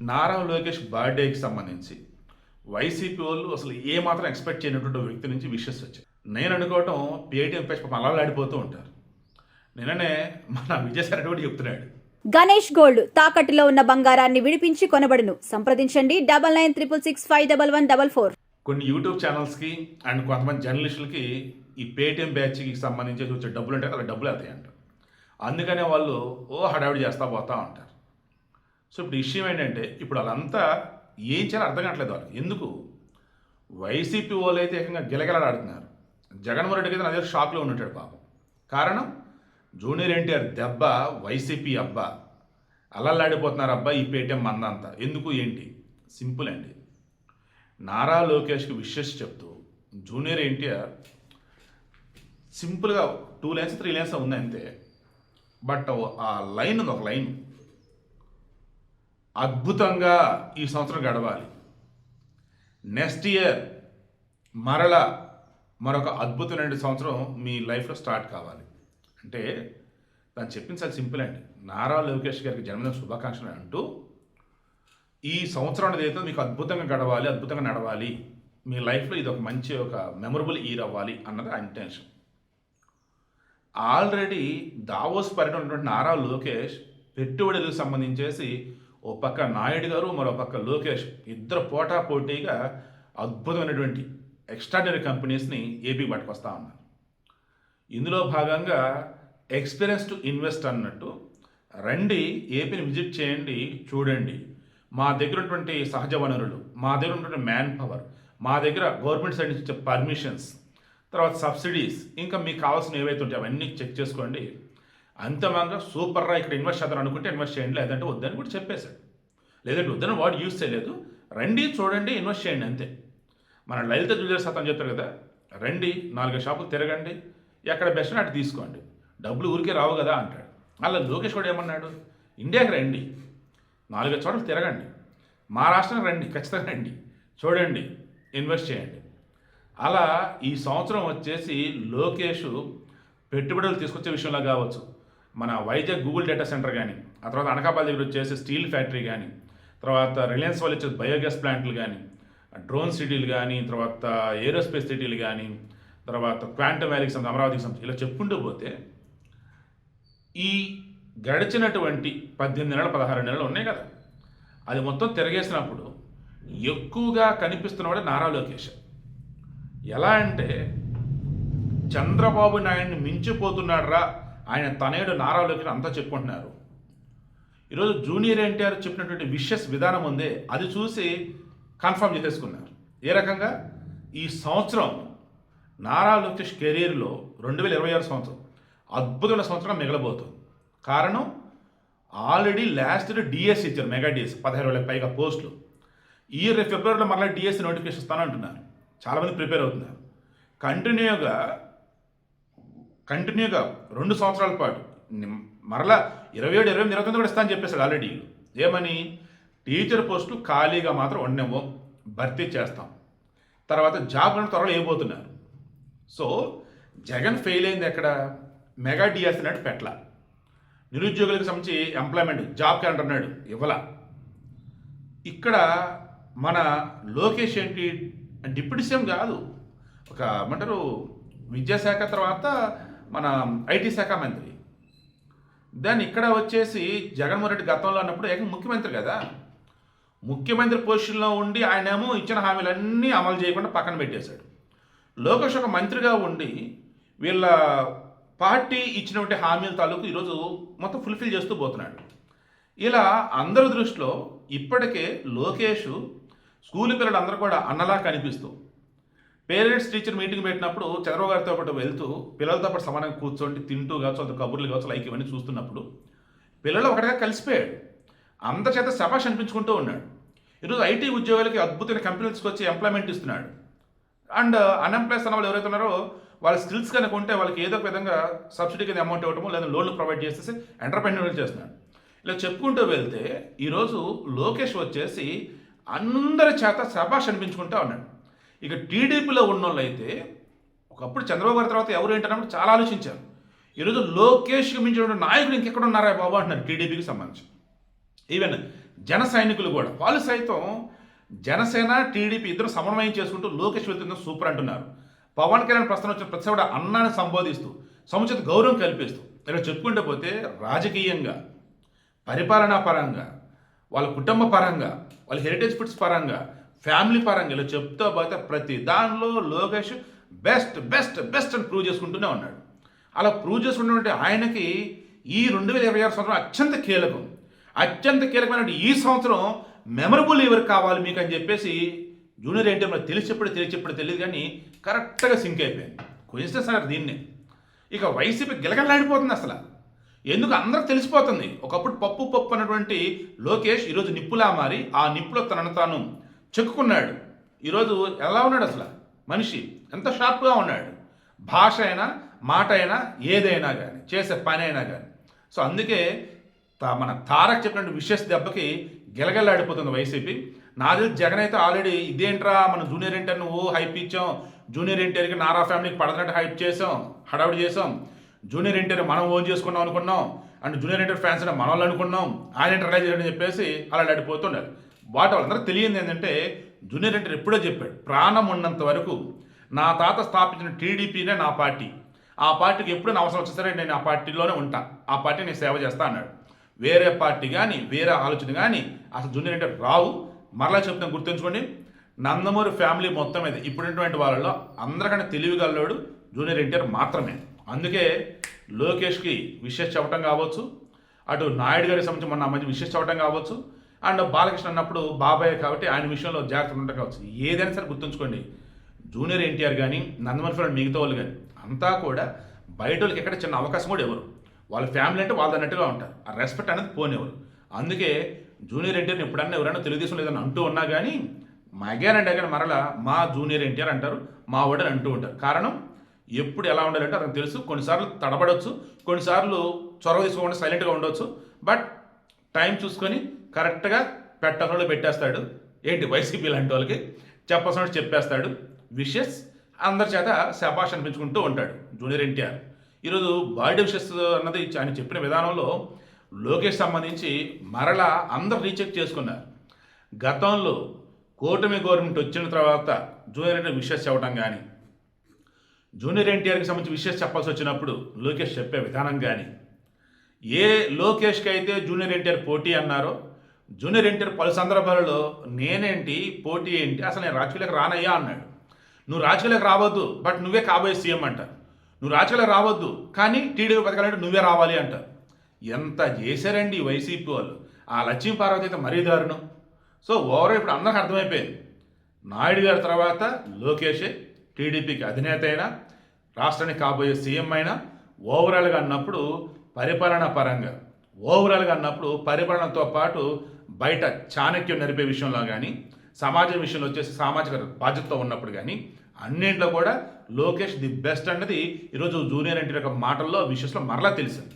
నారా లోకేష్ బర్త్డేకి సంబంధించి వైసీపీ వాళ్ళు అసలు ఏమాత్రం ఎక్స్పెక్ట్ చేయనటువంటి వ్యక్తి నుంచి విషెస్ వచ్చాయి. నేను అనుకోవటం పేటీఎం పేజ్ పాపం అల్లాడిపోతూ ఉంటారు. నిన్ననే మన విజయసాయి కూడా చెప్తున్నాడు, గణేష్ గోల్డ్ తాకట్టులో ఉన్న బంగారాన్ని విడిపించి కొనబడును. సంప్రదించండి 9966651144. కొన్ని యూట్యూబ్ ఛానల్స్కి అండ్ కొంతమంది జర్నలిస్టులకి ఈ పేటీఎం బ్యాచ్కి సంబంధించి వచ్చే డబ్బులు ఉంటాయి, అలా డబ్బులు అవుతాయంట. అందుకనే వాళ్ళు హడావిడి చేస్తూ పోతూ ఉంటారు. సో ఇప్పుడు విషయం ఏంటంటే, ఇప్పుడు వాళ్ళంతా ఏం చేయాలో అర్థం కావట్లేదు వాళ్ళకి. ఎందుకు వైసీపీ వాళ్ళు అయితే ఏకంగా గిలగిలాడుతున్నారు. జగన్మోహన్ రెడ్డికి అయితే నా దగ్గర షాక్లో ఉంటాడు పాపం. కారణం జూనియర్ ఎన్టీఆర్ దెబ్బ, వైసీపీ అబ్బా అల్లల్లాడిపోతున్నారు అబ్బా ఈ పేటీఎం మందంతా. ఎందుకు ఏంటి సింపుల్ అండి. నారా లోకేష్కి విషెస్ చెప్తూ జూనియర్ ఎన్టీఆర్ సింపుల్గా 2 లైన్స్ 3 లైన్స్ ఉంది అంతే. బట్ ఆ లైన్ ఉంది, ఒక లైన్ అద్భుతంగా ఈ సంవత్సరం గడవాలి, నెక్స్ట్ ఇయర్ మరొక అద్భుతమైన సంవత్సరం మీ లైఫ్లో స్టార్ట్ కావాలి అంటే దాన్ని చెప్పింది చాలా సింపుల్ అండి. నారా లోకేష్ గారికి జన్మదిన శుభాకాంక్షలు అంటూ ఈ సంవత్సరం అనేది అయితే మీకు అద్భుతంగా గడవాలి, అద్భుతంగా నడవాలి, మీ లైఫ్లో ఇది ఒక మంచి ఒక మెమరబుల్ ఇయర్ అవ్వాలి అన్నది ఆ ఇంటెన్షన్. ఆల్రెడీ దావోస్ పర్యటన ఉన్నటువంటి నారా లోకేష్ పెట్టుబడులకు సంబంధించేసి ఓ పక్క నాయుడు గారు, మరో పక్క లోకేష్ ఇద్దరు పోటాపోటీగా అద్భుతమైనటువంటి ఎక్స్ట్రాడినరీ కంపెనీస్ని ఏపీకి పట్టుకొస్తా ఉన్నారు. ఇందులో భాగంగా ఎక్స్పీరియన్స్ టు ఇన్వెస్ట్ అన్నట్టు రండి ఏపీని విజిట్ చేయండి, చూడండి, మా దగ్గర ఉన్నటువంటి సహజ వనరులు, మా దగ్గర ఉన్నటువంటి మ్యాన్ పవర్, మా దగ్గర గవర్నమెంట్ సైడ్ నుంచి ఇచ్చే పర్మిషన్స్, తర్వాత సబ్సిడీస్, ఇంకా మీకు కావాల్సిన ఏవైతే ఉంటాయో అవన్నీ చెక్ చేసుకోండి. అంతమంగా సూపర్గా ఇక్కడ ఇన్వెస్ట్ చేద్దాం అనుకుంటే ఇన్వెస్ట్ చేయండి, లేదంటే వద్దని కూడా చెప్పేశాడు. లేదంటే వద్దని వాడు యూజ్ చేయలేదు, రండి చూడండి ఇన్వెస్ట్ చేయండి అంతే. మన లలిత జ్యువెలర్స్ అతను చెప్తారు కదా, రండి 4 షాపులు తిరగండి, ఎక్కడ బెస్ట్ అటు తీసుకోండి, డబ్బులు ఊరికే రావు కదా అంటాడు. అలా లోకేష్ కూడా ఏమన్నాడు, ఇండియాకి రండి 4 చోట్ల తిరగండి, మా రాష్ట్రానికి రండి, ఖచ్చితంగా రండి, చూడండి, ఇన్వెస్ట్ చేయండి. అలా ఈ సంవత్సరం వచ్చేసి లోకేష్ పెట్టుబడులు తీసుకొచ్చే విషయంలో కావచ్చు, మన వైజాగ్ గూగుల్ డేటా సెంటర్ కానీ, ఆ తర్వాత అనకాపల్లి దగ్గర వచ్చేసి స్టీల్ ఫ్యాక్టరీ కానీ, తర్వాత రిలయన్స్ వాళ్ళు వచ్చేసి బయోగ్యాస్ ప్లాంట్లు కానీ, డ్రోన్ సిటీలు కానీ, తర్వాత ఏరోస్పేస్ సిటీలు కానీ, తర్వాత క్వాంటమ్ వ్యాలీకి సంబంధించి అమరావతికి సంబంధించి ఇలా చెప్పుకుంటూ పోతే ఈ గడిచినటువంటి 18 నెలలు 16 నెలలు ఉన్నాయి కదా, అది మొత్తం తిరగేసినప్పుడు ఎక్కువగా కనిపిస్తున్నవాడు నారా లోకేష్. ఎలా అంటే చంద్రబాబు నాయుడిని మించిపోతున్నాడు రా ఆయన తనయుడు నారా లోకేష్ అంతా చెప్పుకుంటున్నారు. ఈరోజు జూనియర్ ఎన్టీఆర్ చెప్పినటువంటి విషెస్ విధానం ఉందే, అది చూసి కన్ఫర్మ్ చేసేసుకున్నారు. ఏ రకంగా ఈ సంవత్సరం నారా లోకేష్ కెరీర్లో 2026 సంవత్సరం అద్భుతమైన సంవత్సరం మిగలబోతుంది. కారణం ఆల్రెడీ లాస్ట్ ఇయర్ డిఎస్ ఇచ్చారు, మెగా డిఎస్ 15,000 పైగా పోస్టులు. ఈ ఇయర్ ఫిబ్రవరిలో మళ్ళీ డిఎస్సి నోటిఫికేషన్ ఇస్తానంటున్నారు. చాలామంది ప్రిపేర్ అవుతున్నారు. కంటిన్యూగా 2 సంవత్సరాల పాటు మరలా 27, 28, 29 కూడా ఇస్తానని చెప్పేశాడు ఆల్రెడీ. ఏమని, టీచర్ పోస్టులు ఖాళీగా మాత్రం ఉండేమో భర్తీ చేస్తాం, తర్వాత జాబ్ కూడా త్వరలో వేయబోతున్నారు. సో జగన్ ఫెయిల్ అయింది ఎక్కడ, మెగా డిఎస్ అన్నట్టు పెట్టల, నిరుద్యోగులకు సంబంధించి ఎంప్లాయ్మెంట్ జాబ్ క్యాలెండర్ అన్నాడు ఇవ్వాల. ఇక్కడ మన లోకేష్ ఏంటి డిప్యూటీ సీఎం కాదు, ఒక ఏమంటారు విద్యాశాఖ తర్వాత మన ఐటీ శాఖ మంత్రి. దాన్ని ఇక్కడ వచ్చేసి జగన్మోహన్ రెడ్డి గతంలో అన్నప్పుడు ఏక ముఖ్యమంత్రి కదా, ముఖ్యమంత్రి పొజిషన్లో ఉండి ఆయనేమో ఇచ్చిన హామీలన్నీ అమలు చేయకుండా పక్కన పెట్టేశాడు. లోకేష్ ఒక మంత్రిగా ఉండి వీళ్ళ పార్టీ ఇచ్చినటువంటి హామీల తాలూకు ఈరోజు మొత్తం ఫుల్ఫిల్ చేస్తూ పోతున్నాడు. ఇలా అందరి దృష్టిలో ఇప్పటికే లోకేష్ స్కూల్ పిల్లలందరూ కూడా అన్నలా కనిపిస్తూ, పేరెంట్స్ టీచర్ మీటింగ్ పెట్టినప్పుడు చంద్రబాబు గారితో పాటు వెళ్తూ పిల్లలతో పాటు సమానంగా కూర్చోండి, తింటూ కావచ్చు, అంత కబుర్లు కావచ్చు, లైక్ ఇవన్నీ చూస్తున్నప్పుడు పిల్లలు ఒకటిగా కలిసిపోయాడు. అందరి చేత శభాష్ అనిపించుకుంటూ ఉన్నాడు. ఈరోజు ఐటీ ఉద్యోగులకి అద్భుతమైన కంపెనీస్కి వచ్చి ఎంప్లాయ్మెంట్ ఇస్తున్నాడు. అండ్ అన్ఎంప్లాయ్స్ అన్న వాళ్ళు ఎవరైతే ఉన్నారో వాళ్ళ స్కిల్స్ కనుక ఉంటే వాళ్ళకి ఏదో ఒక విధంగా సబ్సిడీ కింద అమౌంట్ ఇవ్వటము, లేదా లోన్లు ప్రొవైడ్ చేసేసి ఎంటర్ప్రెన్యూర్ చేస్తున్నాడు. ఇలా చెప్పుకుంటూ వెళ్తే ఈరోజు లోకేష్ వచ్చేసి అందరి చేత శభాష్ అనిపించుకుంటూ ఉన్నాడు. ఇక టీడీపీలో ఉన్న వాళ్ళు అయితే ఒకప్పుడు చంద్రబాబు గారి తర్వాత ఎవరు ఏంటన్నప్పుడు చాలా ఆలోచించారు. ఈరోజు లోకేష్కి మించిన నాయకులు ఇంకెక్కడ ఉన్నారా బాబు అంటున్నారు టీడీపీకి సంబంధించి. ఈవెన్ జన సైనికులు కూడా వాళ్ళు సైతం జనసేన టీడీపీ ఇద్దరు సమన్వయం చేసుకుంటూ లోకేష్ వెళ్తుందో సూపర్ అంటున్నారు. పవన్ కళ్యాణ్ ప్రస్తుతం వచ్చిన ప్రతి కూడా అన్నాన్ని సంబోధిస్తూ సముచిత గౌరవం కల్పిస్తూ ఇలా చెప్పుకుంటూ పోతే రాజకీయంగా, పరిపాలనా పరంగా, వాళ్ళ కుటుంబ పరంగా, వాళ్ళ హెరిటేజ్ ఫుడ్స్ పరంగా, ఫ్యామిలీ పరంగా ఇలా చెప్తూ పోతే ప్రతి దానిలో లోకేష్ బెస్ట్ బెస్ట్ బెస్ట్ అని ప్రూవ్ చేసుకుంటూనే ఉన్నాడు. అలా ప్రూవ్ చేసుకున్నటువంటి ఆయనకి ఈ 2026 సంవత్సరం అత్యంత కీలకమైన ఈ సంవత్సరం మెమరబుల్ ఎవరికి కావాలి మీకు అని చెప్పేసి జూనియర్ ఎన్టీఆర్ మరి తెలియచెప్పుడు తెలియదు కానీ కరెక్ట్గా సింక్ అయిపోయింది. కోయిన్సిడెన్స్ అన్నారు దీన్ని. ఇక వైసీపీ గిలగలాడిపోతుంది అసలు. ఎందుకు అందరికి తెలిసిపోతుంది. ఒకప్పుడు పప్పు అన్నటువంటి లోకేష్ ఈరోజు నిప్పులా మారి ఆ నిప్పులో తనను తాను చెక్కుకున్నాడు. ఈరోజు ఎలా ఉన్నాడు అసలు మనిషి, ఎంత షార్ప్గా ఉన్నాడు. భాష అయినా, మాట అయినా, ఏదైనా కానీ, చేసే పని అయినా కానీ. సో అందుకే మన తారక్ చెప్పినట్టు విశేష దెబ్బకి గిలగలాడిపోతుంది వైసీపీ. నాది జగన్ అయితే ఆల్రెడీ ఇదేంట్రా మన జూనియర్ ఎన్టీఆర్ నువ్వు హైప్ ఇచ్చాం, జూనియర్ ఎన్టీఆర్కి నారా ఫ్యామిలీకి పడదన్నట్టు హైప్ చేసాం, హడావిడి చేసాం, జూనియర్ ఎన్టీఆర్ మనం ఓన్ చేసుకున్నాం అనుకున్నాం, అండ్ జూనియర్ ఎన్టీఆర్ ఫ్యాన్స్ అంటే మన వాళ్ళు అనుకున్నాం, ఆయన రిలైజ్ చేయడం చెప్పేసి అలా అడిపోతుండాలి. వాళ్ళందరూ తెలియంది ఏంటంటే జూనియర్ ఎన్టీఆర్ ఎప్పుడో చెప్పాడు, ప్రాణం ఉన్నంత వరకు నా తాత స్థాపించిన టీడీపీనే నా పార్టీ, ఆ పార్టీకి ఎప్పుడు నా అవసరం వచ్చేసరే నేను ఆ పార్టీలోనే ఉంటా, ఆ పార్టీ నేను సేవ చేస్తా అన్నాడు. వేరే పార్టీ కానీ వేరే ఆలోచన కానీ అసలు జూనియర్ ఎన్టీఆర్ రావు. మరలా చెప్తాను గుర్తుంచుకోండి, నందమూరి ఫ్యామిలీ మొత్తం మీద ఇప్పుడున్నటువంటి వాళ్ళలో అందరికంటే తెలివిగలవాడు జూనియర్ ఎన్టీఆర్ మాత్రమే. అందుకే లోకేష్కి విషెస్ చెప్పడం కావచ్చు, అటు నాయుడు గారికి సంబంధించి మొన్న మంచి విషెస్ చెప్పడం కావచ్చు, అండ్ బాలకృష్ణ అన్నప్పుడు బాబాయ్ కాబట్టి ఆయన విషయంలో జాగ్రత్తలు ఉండటం కావచ్చు. ఏదైనా సరే గుర్తుంచుకోండి, జూనియర్ ఎన్టీఆర్ కానీ నందమూరి ఫ్యామిలీ మిగతా వాళ్ళు కానీ అంతా కూడా బయట వాళ్ళకి ఎక్కడ చిన్న అవకాశం కూడా ఎవరు, వాళ్ళ ఫ్యామిలీ అంటే వాళ్ళు అన్నట్టుగా ఉంటారు. ఆ రెస్పెక్ట్ అనేది పోనివ్వరు. అందుకే జూనియర్ ఎన్టీఆర్ని ఎప్పుడన్నా ఎవరైనా తెలుగుదేశం లేదని అంటూ ఉన్నా కానీ అగైన్ అండ్ అగైన్ మరలా మా జూనియర్ ఎన్టీఆర్ అంటారు, మా వాడని అంటూ ఉంటారు. కారణం ఎప్పుడు ఎలా ఉండాలంటే అతనికి తెలుసు. కొన్నిసార్లు తడబడవచ్చు, కొన్నిసార్లు చొరవ తీసుకోకుండా సైలెంట్గా ఉండవచ్చు. బట్ టైం చూసుకొని కరెక్ట్గా పెట్టడంలో పెట్టేస్తాడు. ఏంటి వైసీపీ లాంటి వాళ్ళకి చెప్పాల్సినట్టు చెప్పేస్తాడు. విషెస్ అందరి చేత శబాష్ అనిపించుకుంటూ ఉంటాడు జూనియర్ ఎన్టీఆర్. ఈరోజు బర్త్డే విషెస్ అన్నది ఆయన చెప్పిన విధానంలో లోకేష్ సంబంధించి మరలా అందరు రీచెక్ చేసుకున్నారు. గతంలో కూటమి గవర్నమెంట్ వచ్చిన తర్వాత జూనియర్ ఎన్టీఆర్ విషెస్ చెప్పడం కానీ, జూనియర్ ఎన్టీఆర్కి సంబంధించి విషెస్ చెప్పాల్సి వచ్చినప్పుడు లోకేష్ చెప్పే విధానం కానీ, ఏ లోకేష్కి అయితే జూనియర్ ఎన్టీఆర్ పోటీ అన్నారో జూనియర్ ఎన్టీఆర్ పలు సందర్భాలలో నేనేంటి పోటీ ఏంటి, అసలు నేను రాజకీయాలకు రానయ్యా అన్నాడు. నువ్వు రాజకీయాలకు రావద్దు, బట్ నువ్వే కాబోయే సీఎం అంటారు. నువ్వు రాజకీయాలకు రావద్దు కానీ టీడీపీ పథకాలంటే నువ్వే రావాలి అంటారు. ఎంత చేశారండి ఈ వైసీపీ వాళ్ళు. ఆ లక్ష్మీ పార్వతి అయితే మరీ దారుణం. సో ఓవరాల్ ఇప్పుడు అందరికి అర్థమైపోయింది, నాయుడు గారి తర్వాత లోకేషే టీడీపీకి అధినేత అయినా, రాష్ట్రానికి కాబోయే సీఎం అయినా, ఓవరాల్గా అన్నప్పుడు పరిపాలన పరంగా, ఓవరాల్గా అన్నప్పుడు పరిపాలనతో పాటు బయట చాణక్యం నడిపే విషయంలో కానీ, సమాజం విషయంలో వచ్చేసి సామాజిక బాధ్యతతో ఉన్నప్పుడు కానీ అన్నింటిలో కూడా లోకేష్ ది బెస్ట్ అన్నది ఈరోజు జూనియర్ ఎన్టీఆర్ యొక్క మాటల్లో విషయంలో మరలా తెలిసింది.